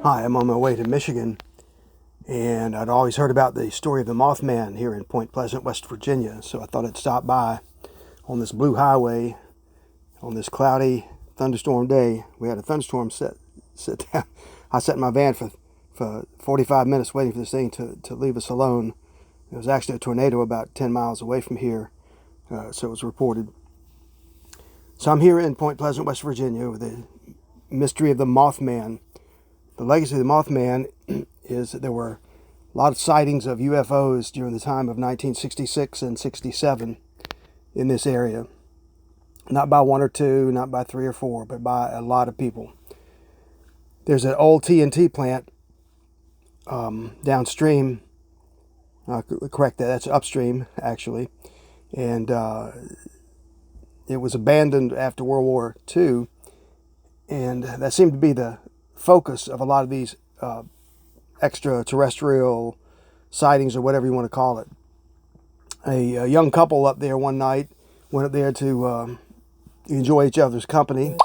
Hi, I'm on my way to Michigan, and I'd always heard about the story of the Mothman here in Point Pleasant, West Virginia, so I thought I'd stop by on this blue highway on this cloudy thunderstorm day. We had a thunderstorm sit down. I sat in my van for 45 minutes waiting for this thing to leave us alone. It was actually a tornado about 10 miles away from here, so it was reported. So I'm here in Point Pleasant, West Virginia with the mystery of the Mothman. The legacy of the Mothman is that there were a lot of sightings of UFOs during the time of 1966 and 67 in this area. Not by one or two, not by three or four, but by a lot of people. There's an old TNT plant downstream. Correct that, that's upstream, actually. And it was abandoned after World War II. And that seemed to be the focus of a lot of these extraterrestrial sightings, or whatever you want to call it. A young couple up there one night went up there to enjoy each other's company,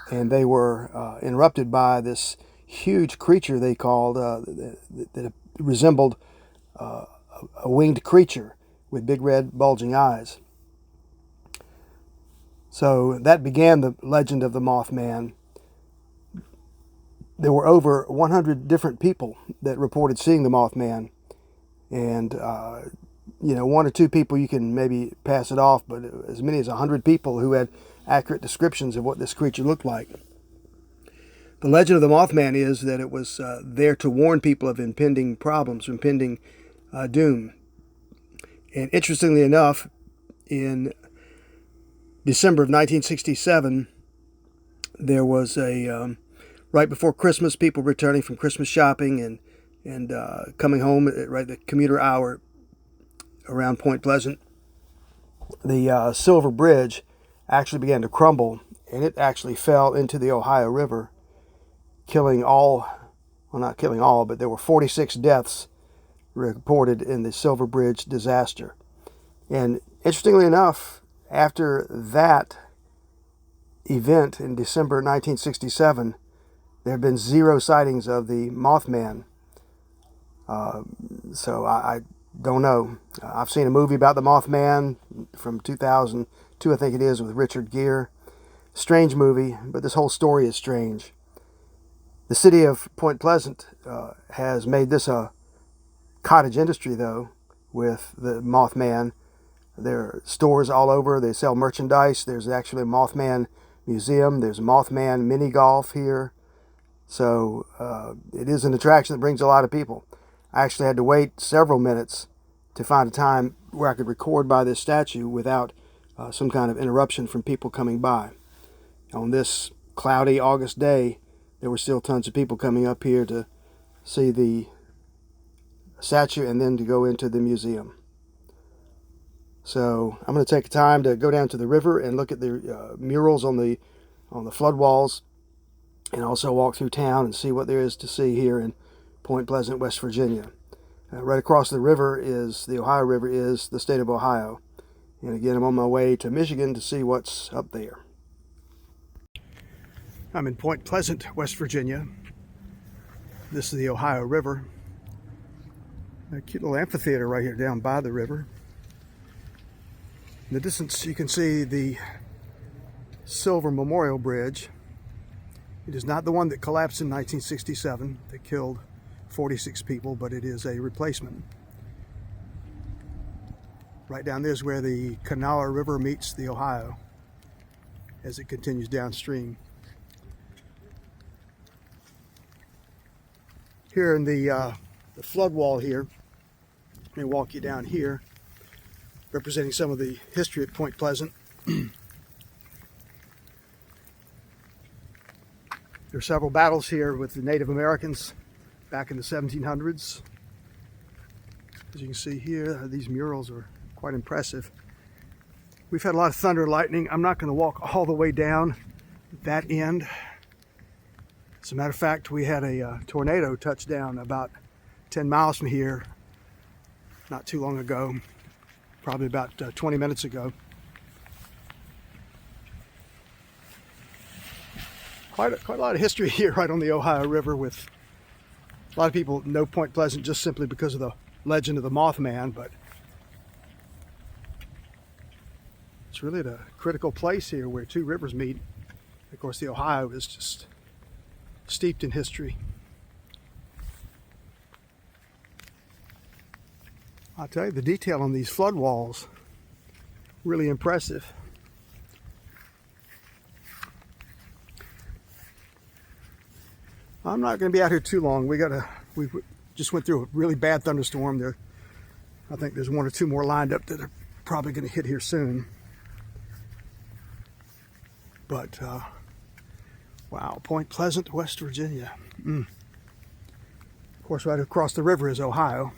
and they were interrupted by this huge creature they called that resembled a winged creature with big red bulging eyes. So that began the legend of the Mothman. There were over 100 different people that reported seeing the Mothman. And, one or two people you can maybe pass it off, but as many as 100 people who had accurate descriptions of what this creature looked like. The legend of the Mothman is that it was there to warn people of impending problems, impending doom. And interestingly enough, in December of 1967, there was a... right before Christmas, people returning from Christmas shopping and coming home at right the commuter hour around Point Pleasant, the Silver Bridge actually began to crumble, and it actually fell into the Ohio River, killing not killing all, but there were 46 deaths reported in the Silver Bridge disaster. And interestingly enough, after that event in December 1967, there have been 0 sightings of the Mothman. So I don't know. I've seen a movie about the Mothman from 2002, I think it is, with Richard Gere. Strange movie, but this whole story is strange. The city of Point Pleasant has made this a cottage industry, though, with the Mothman. There are stores all over. They sell merchandise. There's actually a Mothman museum. There's a Mothman mini golf here. So it is an attraction that brings a lot of people. I actually had to wait several minutes to find a time where I could record by this statue without some kind of interruption from people coming by. On this cloudy August day, there were still tons of people coming up here to see the statue and then to go into the museum. So I'm going to take time to go down to the river and look at the murals on the flood walls, and also walk through town and see what there is to see here in Point Pleasant, West Virginia. Right across the river is the Ohio River, is the state of Ohio. And again, I'm on my way to Michigan to see what's up there. I'm in Point Pleasant, West Virginia. This is the Ohio River. A cute little amphitheater right here down by the river. In the distance, you can see the Silver Memorial Bridge. It is not the one that collapsed in 1967 that killed 46 people, but it is a replacement. Right down there is where the Kanawha River meets the Ohio as it continues downstream. Here in the flood wall here, let me walk you down here, representing some of the history at Point Pleasant. There are several battles here with the Native Americans back in the 1700s. As you can see here, these murals are quite impressive. We've had a lot of thunder and lightning. I'm not going to walk all the way down that end. As a matter of fact, we had a tornado touch down about 10 miles from here not too long ago, probably about 20 minutes ago. Quite a lot of history here right on the Ohio River with A lot of people know Point Pleasant just simply because of the legend of the Mothman, but it's really the critical place here where two rivers meet. Of course, the Ohio is just steeped in history. I'll tell you, the detail on these flood walls, really impressive. I'm not going to be out here too long. We just went through a really bad thunderstorm. I think there's one or two more lined up that are probably going to hit here soon. But wow, Point Pleasant, West Virginia. Of course, right across the river is Ohio.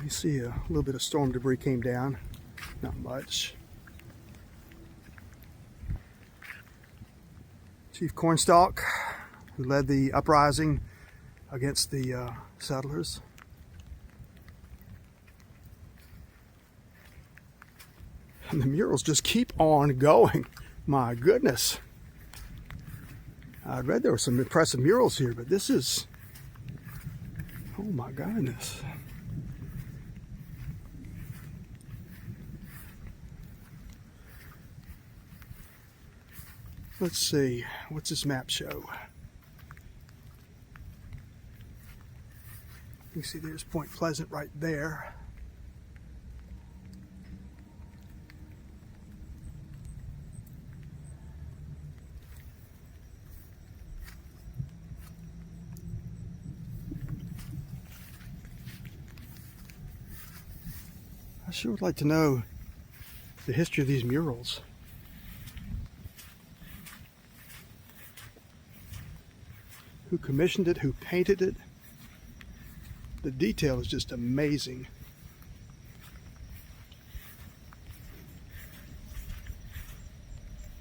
You see a little bit of storm debris came down, not much. Chief Cornstalk, who led the uprising against the settlers. And the murals just keep on going. My goodness. I read there were some impressive murals here, but this is, oh my goodness. Let's see, what's this map show? You see there's Point Pleasant right there. I sure would like to know the history of these murals. Who commissioned it, who painted it. The detail is just amazing.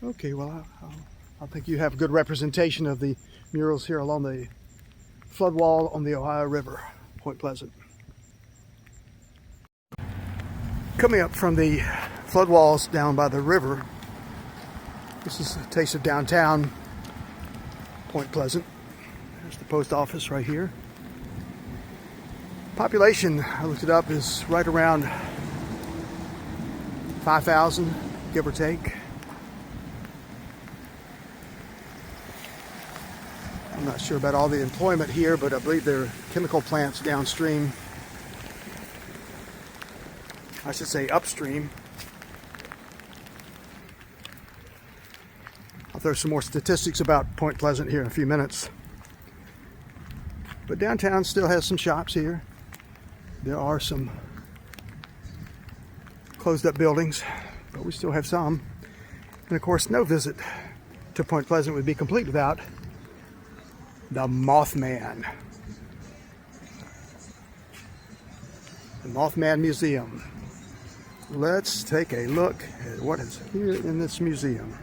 Okay, well, I think you have a good representation of the murals here along the flood wall on the Ohio River, Point Pleasant. Coming up from the flood walls down by the river, this is a taste of downtown Point Pleasant. There's the post office right here. Population, I looked it up, is right around 5,000, give or take. I'm not sure about all the employment here, but I believe there are chemical plants downstream. I should say upstream. I'll throw some more statistics about Point Pleasant here in a few minutes. But downtown still has some shops here. There are some closed up buildings, but we still have some. And of course, no visit to Point Pleasant would be complete without the Mothman. The Mothman Museum. Let's take a look at what is here in this museum.